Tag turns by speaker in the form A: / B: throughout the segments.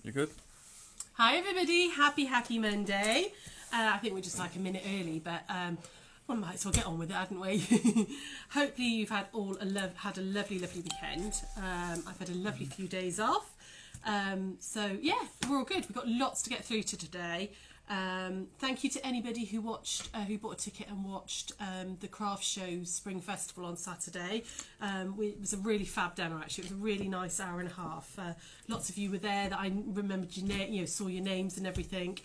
A: You good?
B: Hi everybody, happy Monday. I think we're just like a minute early, but we might as well get on with it, hadn't we? Hopefully you've had had a lovely weekend. I've had a lovely few days off. So yeah, we're all good. We've got lots to get through to today. Thank you to anybody who watched, who bought a ticket and watched the Craft Show's Spring Festival on Saturday. It was a really fab demo actually. It was a really nice hour and a half. Lots of you were there that I remembered your name, saw your names and everything.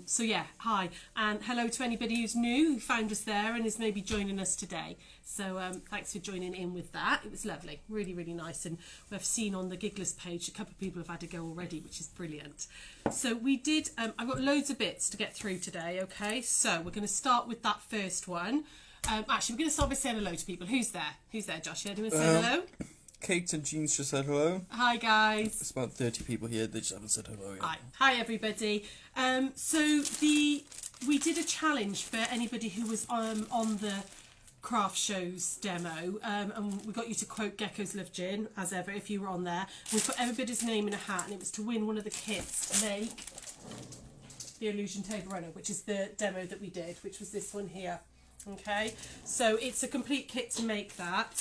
B: So yeah, hi and hello to anybody who's new, who found us there and is maybe joining us today. So thanks for joining in with that. It was lovely, really nice, and we've seen on the Gigglers page a couple of people have had to go already, which is brilliant. So we did, I've got loads of bits to get through today, okay? So we're going to start with that first one. Actually, we're going to start by saying hello to people. Who's there? Who's there, Josh? Yeah, do you want to say hello?
A: Kate and Jeans just said hello.
B: Hi guys.
A: There's about 30 people here, they just haven't said hello yet.
B: Hi everybody. So we did a challenge for anybody who was on the Craft Show's demo, and we got you to quote Gecko's Love Gin, as ever, if you were on there. We put everybody's name in a hat, and it was to win one of the kits to make the Illusion Table Runner, which is the demo that we did, which was this one here. Okay, so it's a complete kit to make that.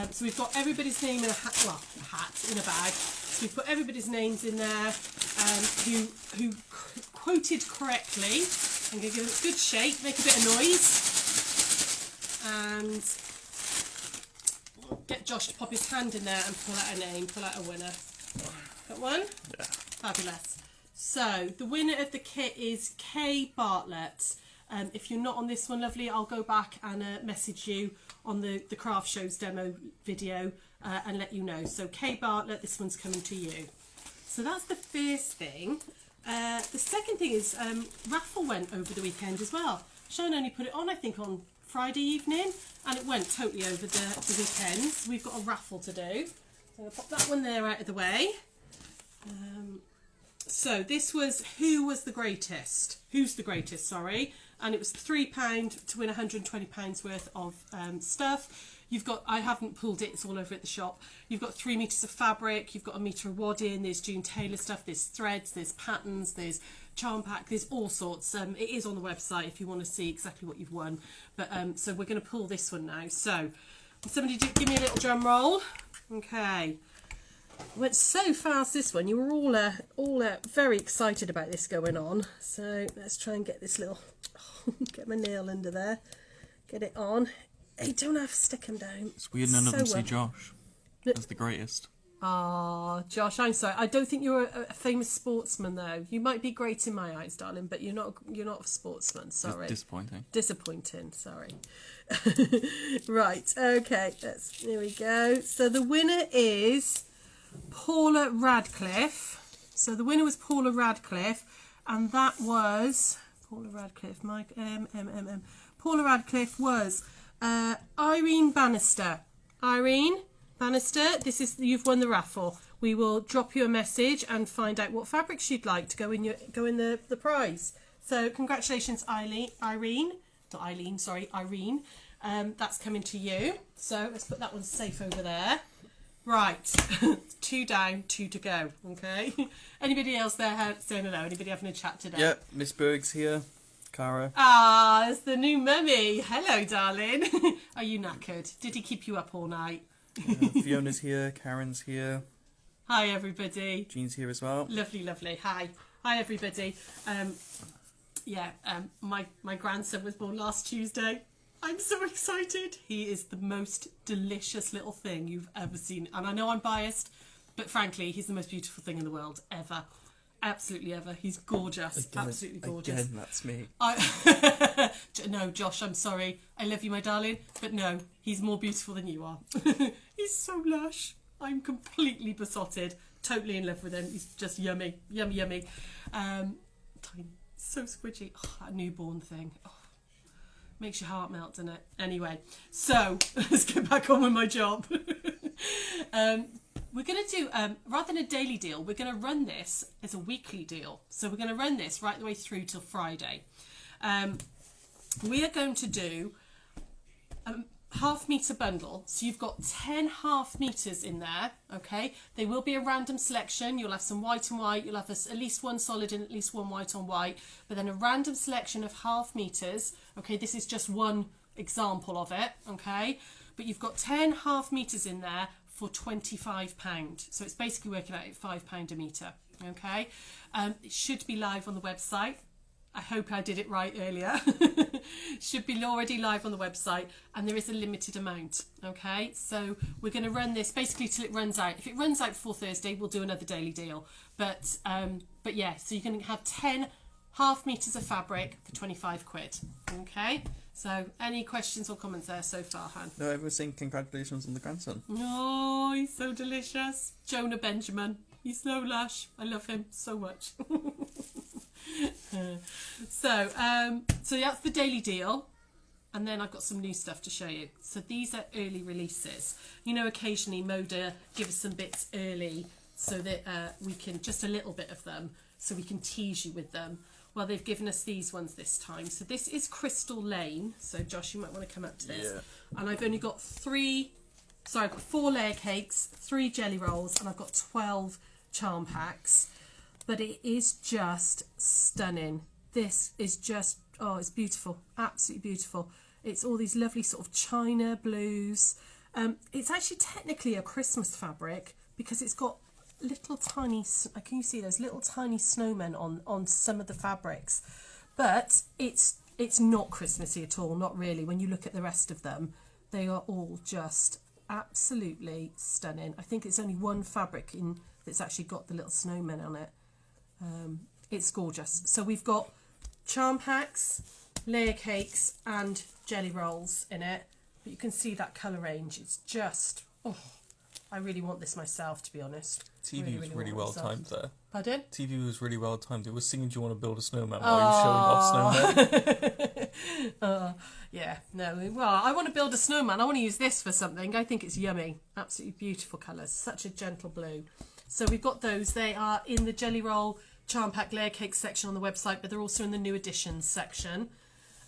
B: So we've got everybody's name in a hat, well, a hat in a bag. So we've put everybody's names in there who quoted correctly. I'm going to give it a good shake, make a bit of noise. And get Josh to pop his hand in there and pull out a name, pull out a winner. Got one?
A: Yeah.
B: Fabulous. So the winner of the kit is Kay Bartlett. If you're not on this one, lovely, I'll go back and message you on the Craft Show's demo video and let you know. So Kay Bartlett, this one's coming to you. So that's the first thing. The second thing is Raffle went over the weekend as well. Sean only put it on, I think, on Friday evening, and it went totally over the weekend. So we've got a raffle to do. So I'm going to pop that one there out of the way. So this was Who Was the Greatest? Who's the Greatest, sorry. And it was £3 to win £120 worth of stuff. You've got, I haven't pulled it, it's all over at the shop. You've got 3 metres of fabric, you've got a metre of wadding, there's June Taylor stuff, there's threads, there's patterns, there's charm pack, there's all sorts. It is on the website if you want to see exactly what you've won. But so we're going to pull this one now. So somebody give me a little drum roll. Okay. Went so fast this one. You were all very excited about this going on. So let's try and get this little, get my nail under there, get it on. Hey, don't have to stick him down.
A: It's weird none of them see Josh as the greatest.
B: Ah, Josh, I'm sorry. I don't think you're a famous sportsman though. You might be great in my eyes, darling, but you're not a sportsman. Sorry.
A: It's disappointing. Disappointing.
B: Sorry. Right. Okay. Here we go. So the winner is Paula Radcliffe. So the winner was Paula Radcliffe, and that was Paula Radcliffe. Paula Radcliffe was Irene Bannister. Irene Bannister, you've won the raffle. We will drop you a message and find out what fabrics you'd like to go in the prize. So congratulations, Irene. That's coming to you. So let's put that one safe over there. Right, 2 down, 2 to go. Okay. Anybody else there saying hello? Anybody having a chat today?
A: Yeah, Miss Berg's here. Cara.
B: Ah, it's the new mummy. Hello, darling. Are you knackered? Did he keep you up all night?
A: Fiona's here. Karen's here.
B: Hi, everybody.
A: Jean's here as well.
B: Lovely. Hi, everybody. My grandson was born last Tuesday. I'm so excited. He is the most delicious little thing you've ever seen. And I know I'm biased, but frankly, he's the most beautiful thing in the world ever. Absolutely ever. He's gorgeous. Absolutely gorgeous.
A: Again, that's me.
B: No, Josh, I'm sorry. I love you, my darling. But no, he's more beautiful than you are. He's so lush. I'm completely besotted. Totally in love with him. He's just yummy. Yummy. Tiny. So squidgy. Oh, that newborn thing. Oh, makes your heart melt, doesn't it? Anyway, so let's get back on with my job. We're going to do, rather than a daily deal, we're going to run this as a weekly deal. So we're going to run this right the way through till Friday. We are going to do half metre bundle. So you've got 10 half metres in there, okay? They will be a random selection. You'll have some white and white. You'll have at least one solid and at least one white on white. But then a random selection of half metres. Okay, this is just one example of it, okay? But you've got 10 half metres in there for £25. So it's basically working out at £5 a metre, okay? It should be live on the website. I hope I did it right earlier. Should be already live on the website, and there is a limited amount, okay? So we're going to run this basically till it runs out. If it runs out before Thursday, we'll do another daily deal. But yeah, so you're going to have 10 half metres of fabric for £25, okay? So any questions or comments there so far, Han?
A: No, everyone's saying congratulations on the grandson.
B: Oh, he's so delicious. Jonah Benjamin. He's so lush. I love him so much. So that's the daily deal, and then I've got some new stuff to show you. So these are early releases. You know, occasionally Moda give us some bits early so that we can, just a little bit of them, so we can tease you with them. Well, they've given us these ones this time. So this is Crystal Lane. So Josh, you might want to come up to this. Yeah. And I've only got I've got 4 layer cakes, 3 jelly rolls, and I've got 12 charm packs. But it is just stunning. This is just, oh, it's beautiful. Absolutely beautiful. It's all these lovely sort of china blues. It's actually technically a Christmas fabric because it's got little tiny, can you see those little tiny snowmen on some of the fabrics? But it's not Christmassy at all, not really. When you look at the rest of them, they are all just absolutely stunning. I think it's only one fabric that's actually got the little snowmen on it. It's gorgeous. So we've got charm packs, layer cakes and jelly rolls in it, but you can see that colour range. It's just, oh, I really want this myself, to be honest.
A: TV was really well timed there.
B: Pardon?
A: TV was really well timed. It was singing, "Do you want to build a snowman?" while you're showing off snowmen.
B: Yeah, no. Well, I want to build a snowman. I want to use this for something. I think it's yummy. Absolutely beautiful colours. Such a gentle blue. So we've got those. They are in the jelly roll, charm pack, layer cake section on the website, but they're also in the new editions section.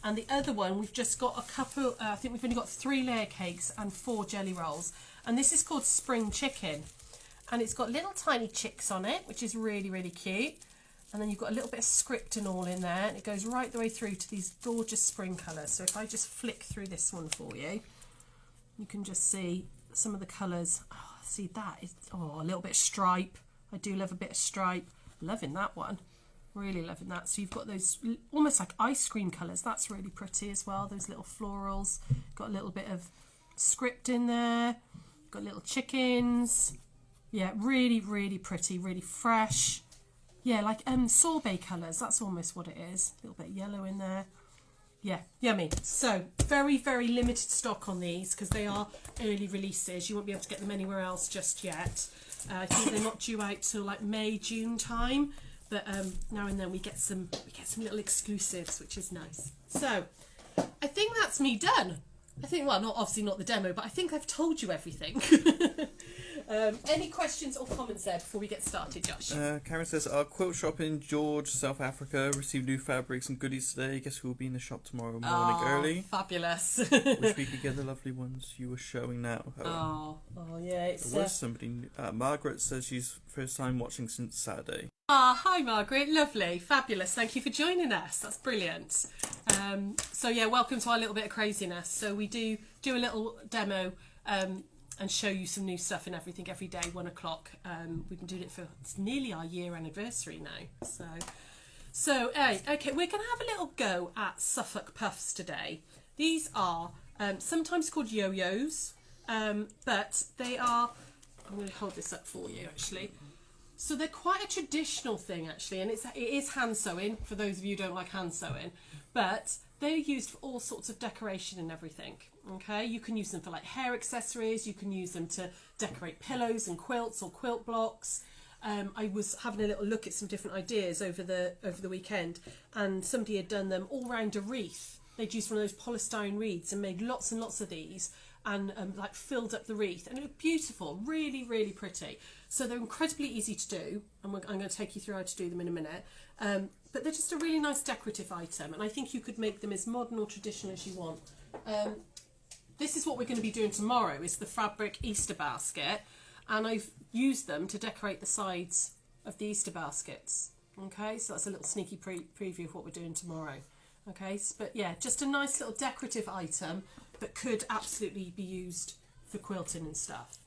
B: And the other one, we've just got a couple, I think we've only got 3 layer cakes and 4 jelly rolls. And this is called Spring Chicken. And it's got little tiny chicks on it, which is really, really cute. And then you've got a little bit of script and all in there. And it goes right the way through to these gorgeous spring colours. So if I just flick through this one for you, you can just see some of the colours. Oh, see, that is, oh, a little bit of stripe. I do love a bit of stripe. Loving that one. Really loving that. So you've got those almost like ice cream colours. That's really pretty as well. Those little florals. Got a little bit of script in there. Got little chickens. Yeah, really, really pretty. Really fresh. Yeah, like sorbet colours. That's almost what it is. A little bit of yellow in there. Yeah, yummy. So very, very limited stock on these because they are early releases. You won't be able to get them anywhere else just yet. I think they're not due out till like May, June time. But now and then we get some little exclusives, which is nice. So I think that's me done. I think, well, obviously not the demo, but I think I've told you everything. Any questions or comments there before we get started, Josh?
A: Karen says, our quilt shop in George, South Africa, received new fabrics and goodies today. Guess who will be in the shop tomorrow morning early?
B: Fabulous.
A: Wish we could get the lovely ones you were showing now.
B: Oh yeah. It's,
A: there was somebody new. Margaret says she's first time watching since Saturday.
B: Hi Margaret, lovely, fabulous. Thank you for joining us. That's brilliant. So yeah, welcome to our little bit of craziness. So we do a little demo and show you some new stuff and everything every day, 1 o'clock. We've been doing it for, it's nearly our year anniversary now. So okay, we're going to have a little go at Suffolk Puffs today. These are sometimes called yo-yos, but they are, I'm going to hold this up for you actually. So they're quite a traditional thing actually, and it is hand sewing for those of you who don't like hand sewing, but they're used for all sorts of decoration and everything. Okay, you can use them for like hair accessories, you can use them to decorate pillows and quilts or quilt blocks. I was having a little look at some different ideas over the weekend, and somebody had done them all round a wreath. They'd used one of those polystyrene wreaths and made lots and lots of these, and like filled up the wreath, and it was beautiful, really, really pretty. So they're incredibly easy to do, and I'm going to take you through how to do them in a minute. But they're just a really nice decorative item, and I think you could make them as modern or traditional as you want. this is what we're going to be doing tomorrow, is the fabric Easter basket, and I've used them to decorate the sides of the Easter baskets. Okay, so that's a little sneaky preview of what we're doing tomorrow. Okay, but yeah, just a nice little decorative item that could absolutely be used for quilting and stuff.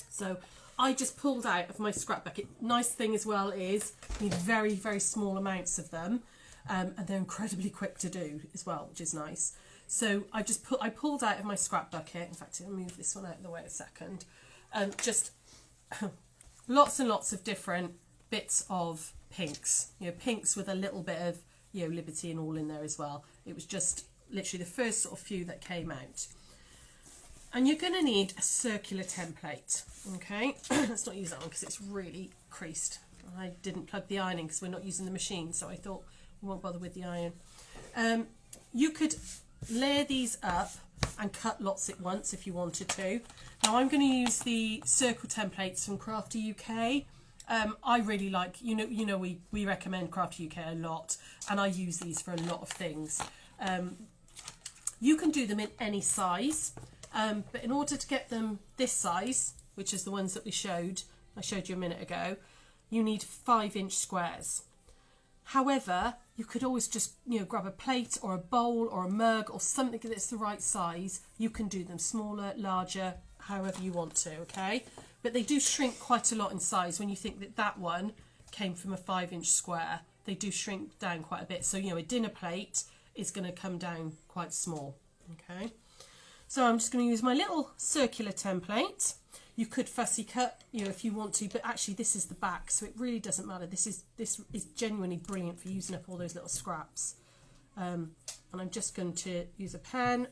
B: So I just pulled out of my scrap bucket. Nice thing as well is you need very, very small amounts of them, and they're incredibly quick to do as well, which is nice. So I pulled out of my scrap bucket. In fact, I'll move this one out of the way a second. Just lots and lots of different bits of pinks. You know, pinks with a little bit of, you know, Liberty and all in there as well. It was just literally the first sort of few that came out. And you're going to need a circular template. Okay, let's not use that one because it's really creased. I didn't plug the iron in because we're not using the machine, so I thought we won't bother with the iron. You could layer these up and cut lots at once if you wanted to. Now I'm going to use the circle templates from Crafty UK. I really like, you know, we recommend Crafty UK a lot, and I use these for a lot of things. You can do them in any size, but in order to get them this size, which is the ones that I showed you a minute ago, you need 5-inch squares. However, you could always just, you know, grab a plate or a bowl or a mug or something that's the right size. You can do them smaller, larger, however you want to, okay? But they do shrink quite a lot in size when you think that that one came from a 5-inch square. They do shrink down quite a bit. So, you know, a dinner plate is going to come down quite small, okay? So I'm just going to use my little circular template. You could fussy cut, you know, if you want to, but actually this is the back, so it really doesn't matter. This is genuinely brilliant for using up all those little scraps. And I'm just going to use a pen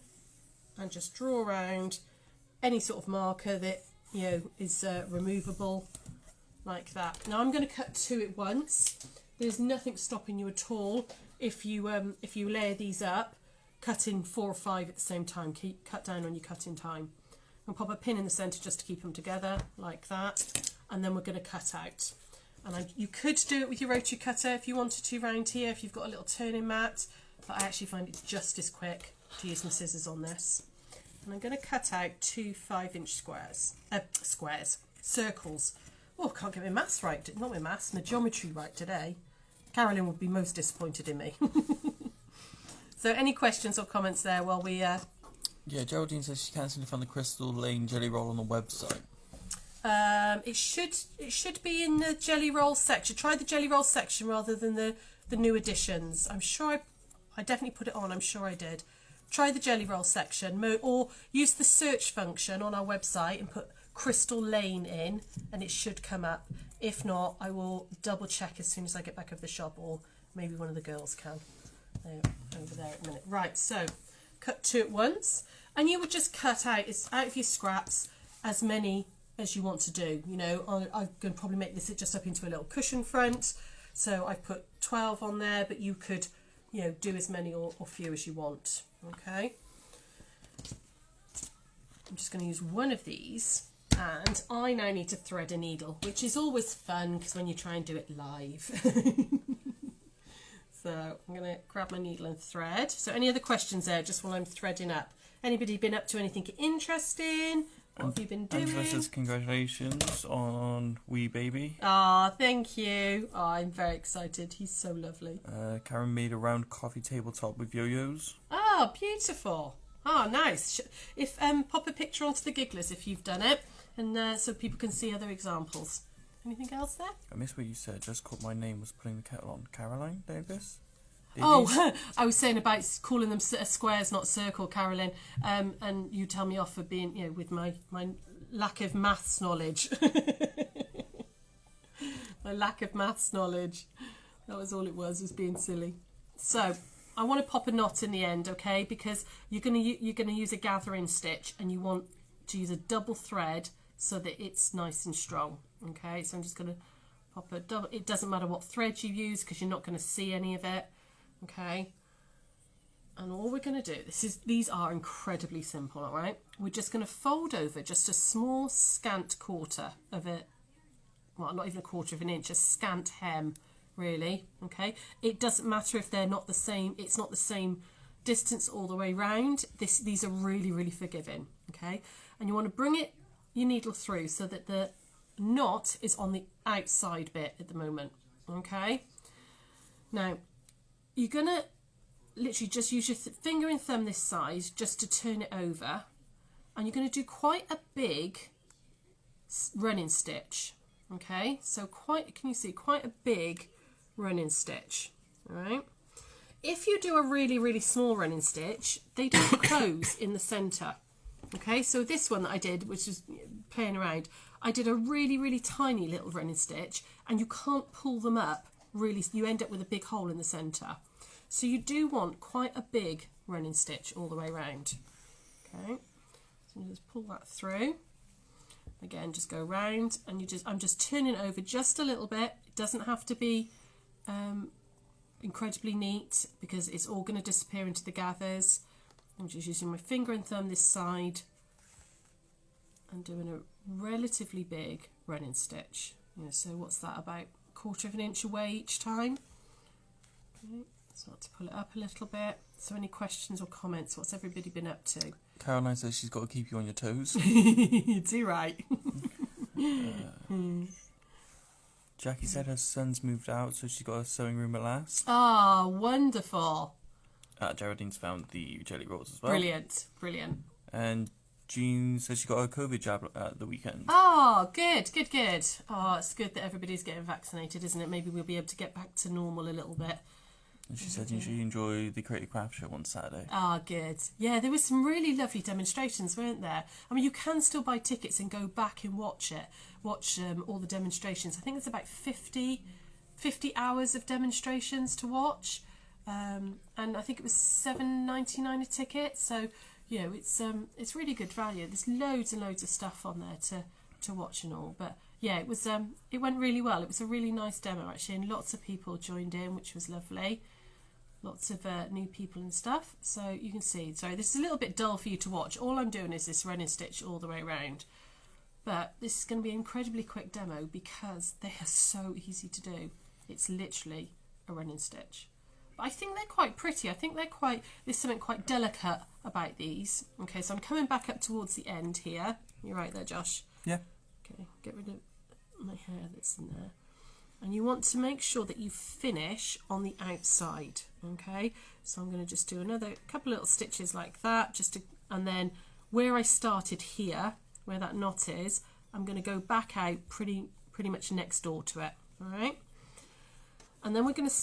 B: and just draw around any sort of marker that, you know, is removable, like that. Now I'm going to cut 2 at once. There's nothing stopping you at all if you layer these up, cut in 4 or 5 at the same time. Cut down on your cutting time. I'll pop a pin in the centre just to keep them together, like that, and then we're going to cut out. And you could do it with your rotary cutter if you wanted to round here, if you've got a little turning mat, but I actually find it just as quick to use my scissors on this. And I'm going to cut out 2 5-inch circles. Oh, I can't get my maths right, not my maths, my geometry right today. Carolyn would be most disappointed in me. So any questions or comments there while we...
A: Yeah, Geraldine says she can't seem to find the Crystal Lane jelly roll on the website.
B: It should be in the jelly roll section. Try the jelly roll section rather than the new additions. I'm sure I definitely put it on. I'm sure I did. Try the jelly roll section, or use the search function on our website and put Crystal Lane in, and it should come up. If not, I will double check as soon as I get back of the shop, or maybe one of the girls can. Over there at a minute. Right, so cut 2 at once, and you would just cut out of your scraps as many as you want to do. You know, I'm going to probably make this just up into a little cushion front, so I put 12 on there, but you could, you know, do as many or few as you want. Okay, I'm just going to use one of these, and I now need to thread a needle, which is always fun because when you try and do it live. So I'm going to grab my needle and thread. So any other questions there, just while I'm threading up? Anybody been up to anything interesting? What have you been doing?
A: Angela says congratulations on wee baby.
B: Ah, thank you. Oh, I'm very excited. He's so lovely.
A: Karen made a round coffee tabletop with yo-yos.
B: Oh, beautiful. Oh, nice. If pop a picture onto the Gigglers if you've done it, and so people can see other examples. Anything else there?
A: I missed what you said. Just caught my name was putting the kettle on. Caroline Davis?
B: Oh, I was saying about calling them squares, not circle, Carolyn. And you tell me off for being, you know, with my lack of maths knowledge. My lack of maths knowledge. That was all it was being silly. So I want to pop a knot in the end, okay? Because you're gonna use a gathering stitch, and you want to use a double thread so that it's nice and strong. Okay, so I'm just going to pop a double. It doesn't matter what thread you use because you're not going to see any of it. Okay, and all we're going to do, these are incredibly simple. All right, we're just going to fold over just a small scant quarter of it. Well, not even a quarter of an inch, a scant hem, really. Okay, it doesn't matter if they're not the same. It's not the same distance all the way round. These are really, really forgiving, okay? And you want to bring your needle through so that the knot is on the outside bit at the moment, okay? Now, you're going to literally just use your finger and thumb this size just to turn it over, and you're going to do quite a big running stitch, okay? So can you see quite a big running stitch, all right? If you do a really, really small running stitch, they don't close in the centre, okay? So this one that I did, which is playing around, I did a really, really tiny little running stitch, and you can't pull them up really, you end up with a big hole in the centre. So you do want quite a big running stitch all the way around, okay? So you just pull that through. Again, just go round, and I'm just turning it over just a little bit. It doesn't have to be incredibly neat, because it's all going to disappear into the gathers. I'm just using my finger and thumb this side and doing a relatively big running stitch. So what's that, about 1/4 of an inch away each time? Okay, start to pull it up a little bit. So any questions or comments? What's everybody been up to?
A: Caroline says she's got to keep you on your toes.
B: You do right.
A: Jackie said her son's moved out, so she's got a sewing room at last.
B: Ah, wonderful.
A: Geraldine's found the jelly rolls as well.
B: Brilliant, brilliant.
A: And Jean says she got a COVID jab at the weekend.
B: Oh, good, good, good. Oh, it's good that everybody's getting vaccinated, isn't it? Maybe we'll be able to get back to normal a little bit.
A: And she said she enjoyed the Creative Craft Show on Saturday.
B: Ah, good. Yeah, there were some really lovely demonstrations, weren't there? I mean, you can still buy tickets and go back and watch all the demonstrations. I think it's about 50 hours of demonstrations to watch. And I think it was $7.99 a ticket. So, it's really good value. There's loads and loads of stuff on there to watch and all. But yeah, it went really well. It was a really nice demo actually, and lots of people joined in, which was lovely. Lots of new people and stuff. So you can see. Sorry, this is a little bit dull for you to watch. All I'm doing is this running stitch all the way around. But this is going to be an incredibly quick demo because they are so easy to do. It's literally a running stitch. But I think they're quite pretty. I think there's something quite delicate about these. Okay, so I'm coming back up towards the end here. You're right there, Josh. Yeah. Okay, get rid of my hair that's in there. And you want to make sure that you finish on the outside. Okay, so I'm going to just do another couple little stitches like that, and then where I started here, where that knot is, I'm going to go back out pretty much next door to it. All right, and then we're going to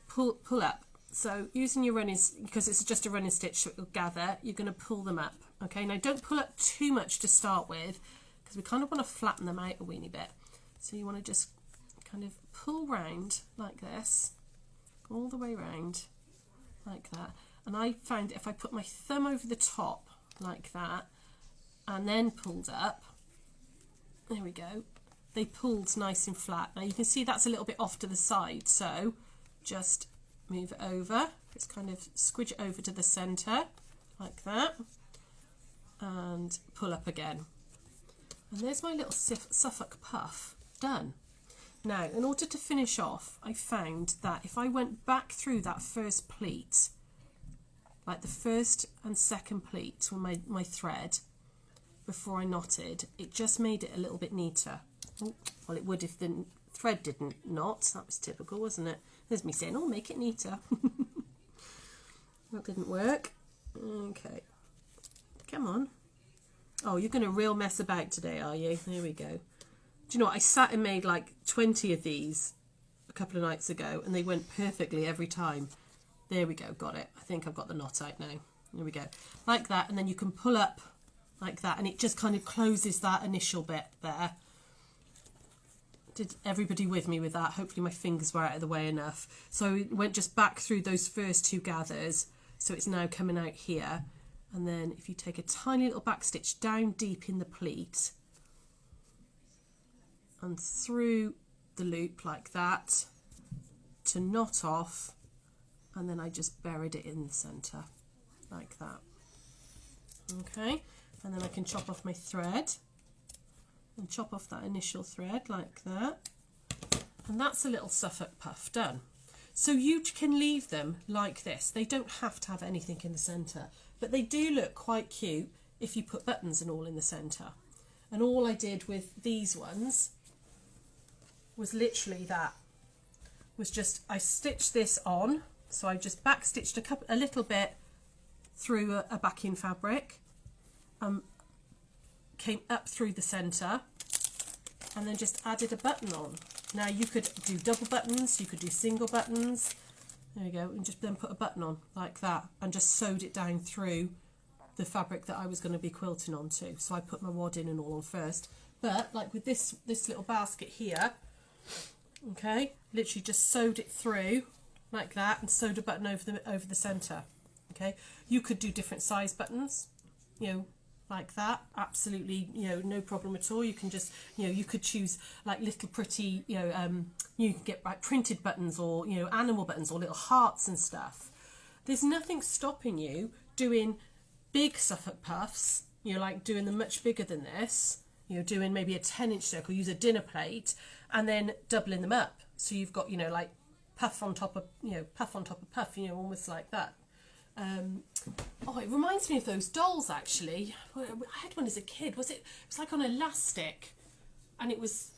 B: pull up. So using your running, because it's just a running stitch, so it'll gather, you're going to pull them up. Okay, now don't pull up too much to start with, because we kind of want to flatten them out a weeny bit. So you want to just kind of pull round like this, all the way round like that. And I found if I put my thumb over the top like that and then pulled up, there we go, they pulled nice and flat. Now you can see that's a little bit off to the side, so just move it over, just kind of squidge it over to the centre like that and pull up again. And there's my little Suffolk puff done. Now, in order to finish off, I found that if I went back through that first pleat, like the first and second pleat with my thread, before I knotted, it just made it a little bit neater. Well, it would if the thread didn't knot. That was typical, wasn't it? There's me saying, oh, make it neater. That didn't work. Okay. Come on. Oh, you're going to real mess about today, are you? There we go. Do you know what? I sat and made like 20 of these a couple of nights ago, and they went perfectly every time. There we go, got it. I think I've got the knot out now. There we go. Like that, and then you can pull up like that, and it just kind of closes that initial bit there. Did everybody with me with that? Hopefully my fingers were out of the way enough. So I went just back through those first two gathers, so it's now coming out here. And then if you take a tiny little back stitch down deep in the pleat, and through the loop like that to knot off, and then I just buried it in the centre like that. Okay, and then I can chop off my thread and chop off that initial thread like that, and that's a little Suffolk puff done. So you can leave them like this. They don't have to have anything in the centre, but they do look quite cute if you put buttons and all in the centre. And all I did with these ones was literally that. Was just, I stitched this on, so I just back stitched a little bit through a backing fabric, came up through the centre, and then just added a button on. Now you could do double buttons, you could do single buttons. There you go, and just then put a button on like that, and just sewed it down through the fabric that I was going to be quilting onto. So I put my wad in and all on first. But like with this little basket here, okay, literally just sewed it through like that and sewed a button over the centre. Okay, you could do different size buttons, you know, like that, absolutely, you know, no problem at all. You can just, you know, you could choose like little pretty, you know, you can get like printed buttons or, you know, animal buttons or little hearts and stuff. There's nothing stopping you doing big Suffolk Puffs, you know, like doing them much bigger than this, you know, doing maybe a 10-inch circle, use a dinner plate, and then doubling them up. So you've got, you know, like puff on top of, you know, puff on top of puff, you know, almost like that. Oh, it reminds me of those dolls actually. I had one as a kid. It was like on elastic, and it was.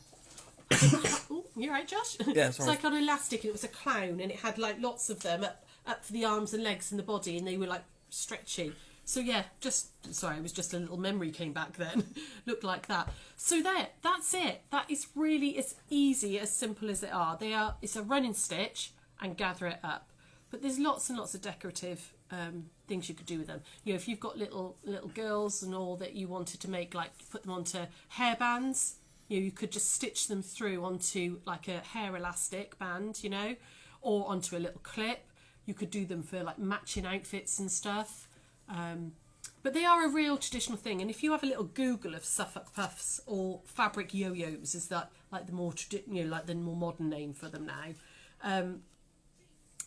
B: Oh, you're right, Josh.
A: Yeah,
B: it's
A: sorry.
B: like on elastic, and it was a clown, and it had like lots of them up for the arms and legs and the body, and they were like stretchy. So yeah, just sorry, it was just a little memory came back then. Looked like that. So that's it. That is really as easy, as simple as they are. It's a running stitch and gather it up. But there's lots and lots of decorative things you could do with them. You know, if you've got little girls and all that you wanted to make, like put them onto hairbands, you know, you could just stitch them through onto like a hair elastic band, you know, or onto a little clip. You could do them for like matching outfits and stuff. But they are a real traditional thing. And if you have a little Google of Suffolk Puffs or fabric yo-yos, is that like the more like the more modern name for them now?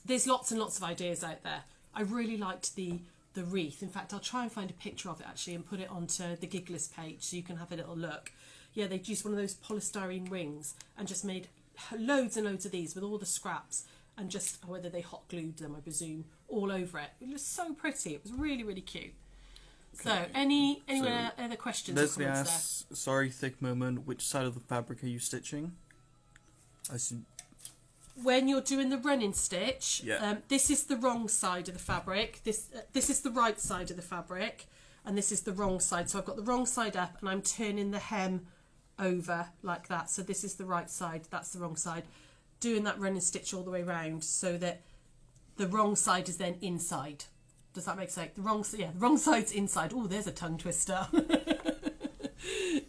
B: There's lots and lots of ideas out there. I really liked the wreath. In fact, I'll try and find a picture of it actually and put it onto the Gigglers page so you can have a little look. Yeah, they'd used one of those polystyrene rings and just made loads and loads of these with all the scraps and just, whether they hot glued them, I presume, all over it. It was so pretty. It was really, really cute. Okay. So, any other questions or
A: Leslie
B: comments
A: asks, there? Sorry, thick moment, which side of the fabric are you stitching? I see.
B: When you're doing the running stitch,
A: yeah.
B: This is the wrong side of the fabric. This is the right side of the fabric, and this is the wrong side. So I've got the wrong side up, and I'm turning the hem over like that. So this is the right side. That's the wrong side. Doing that running stitch all the way around, so that the wrong side is then inside. Does that make sense? The wrong side's inside. Oh, there's a tongue twister.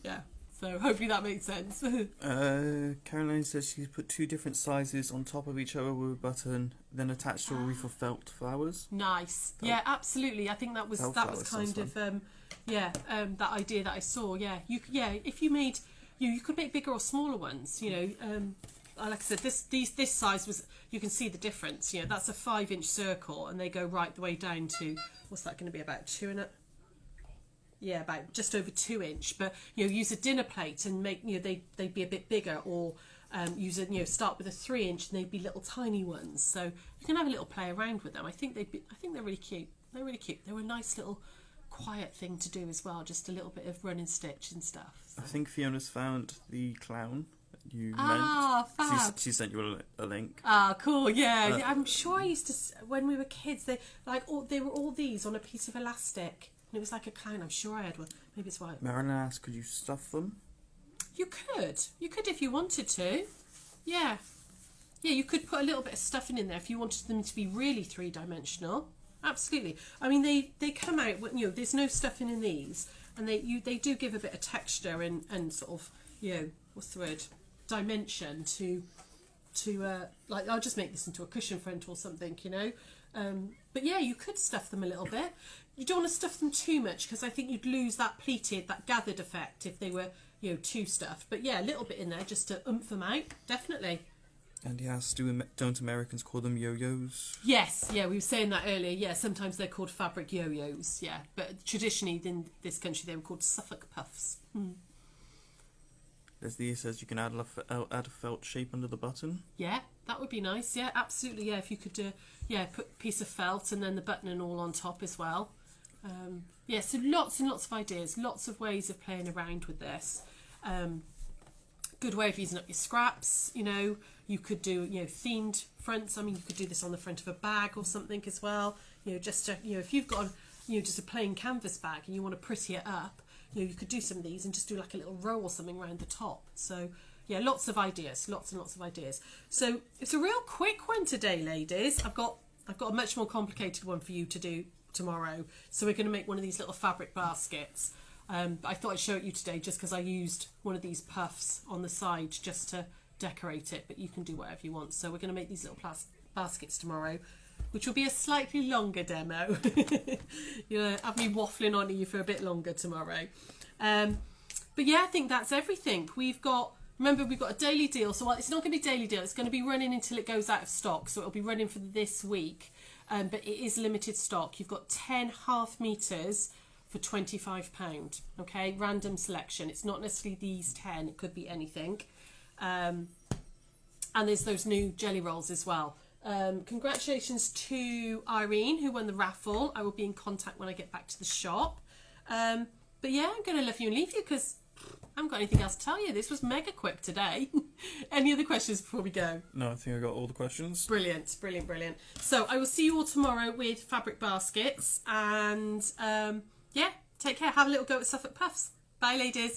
B: Yeah. So hopefully that makes sense.
A: Caroline says she's put 2 different sizes on top of each other with a button, then attached to a wreath of felt flowers.
B: Nice. Yeah, absolutely. I think that was kind of that idea that I saw. Yeah, if you made you could make bigger or smaller ones. You know, like I said, this size was, you can see the difference. You know, that's a 5-inch circle, and they go right the way down to, what's that going to be, about 2.5? Yeah, about just over 2-inch. But you know, use a dinner plate and make, you know, they'd be a bit bigger, or use a, you know, start with a 3-inch and they'd be little tiny ones. So you can have a little play around with them. I think they're really cute. They're really cute. They were a nice little quiet thing to do as well. Just a little bit of run and stitch and stuff. So.
A: I think Fiona's found the clown that you
B: meant. Fab.
A: She sent you a link.
B: Ah, cool. Yeah, I'm sure I used to, when we were kids, they were all these on a piece of elastic. And it was like a clown. I'm sure I had one. Maybe it's white.
A: Marilyn asked, could you stuff them?
B: You could if you wanted to. Yeah, you could put a little bit of stuffing in there if you wanted them to be really 3-dimensional. Absolutely. I mean, they come out, you know, there's no stuffing in these, and they do give a bit of texture and sort of, you know, what's the word, dimension to like, I'll just make this into a cushion front or something, you know. But yeah, you could stuff them a little bit. You don't want to stuff them too much, because I think you'd lose that pleated, that gathered effect if they were, you know, too stuffed. But yeah, a little bit in there just to oomph them out, definitely. And
A: he asks, don't Americans call them yo-yos?
B: Yes, yeah, we were saying that earlier. Yeah, sometimes they're called fabric yo-yos, yeah. But traditionally in this country they were called Suffolk Puffs.
A: It says you can add a felt shape under the button.
B: Yeah, that would be nice. Yeah, absolutely. Yeah, if you could put a piece of felt and then the button and all on top as well. Yeah, so lots and lots of ideas, lots of ways of playing around with this. Good way of using up your scraps. You know, you could do themed fronts. I mean, you could do this on the front of a bag or something as well. You know, just to, if you've got just a plain canvas bag and you want to pretty it up, you could do some of these and just do like a little row or something around the top. So yeah, lots of ideas, lots and lots of ideas. So it's a real quick one today, ladies. I've got a much more complicated one for you to do tomorrow. So we're going to make one of these little fabric baskets. But I thought I'd show it you today just because I used one of these puffs on the side just to decorate it, but you can do whatever you want. So we're going to make these little baskets tomorrow, which will be a slightly longer demo. You'll have me waffling on you for a bit longer tomorrow. But yeah, I think that's everything. Remember, we've got a daily deal. So it's not going to be daily deal. It's going to be running until it goes out of stock. So it'll be running for this week. But it is limited stock. You've got 10 half meters for £25. Okay, random selection. It's not necessarily these 10. It could be anything. And there's those new jelly rolls as well. Congratulations to Irene who won the raffle. I will be in contact when I get back to the shop. But yeah, I'm going to love you and leave you because I haven't got anything else to tell you. This was mega quick today. Any other questions before we go?
A: No, I think I got all the questions.
B: Brilliant, brilliant, brilliant. So I will see you all tomorrow with fabric baskets and yeah, take care. Have a little go at Suffolk Puffs. Bye, ladies.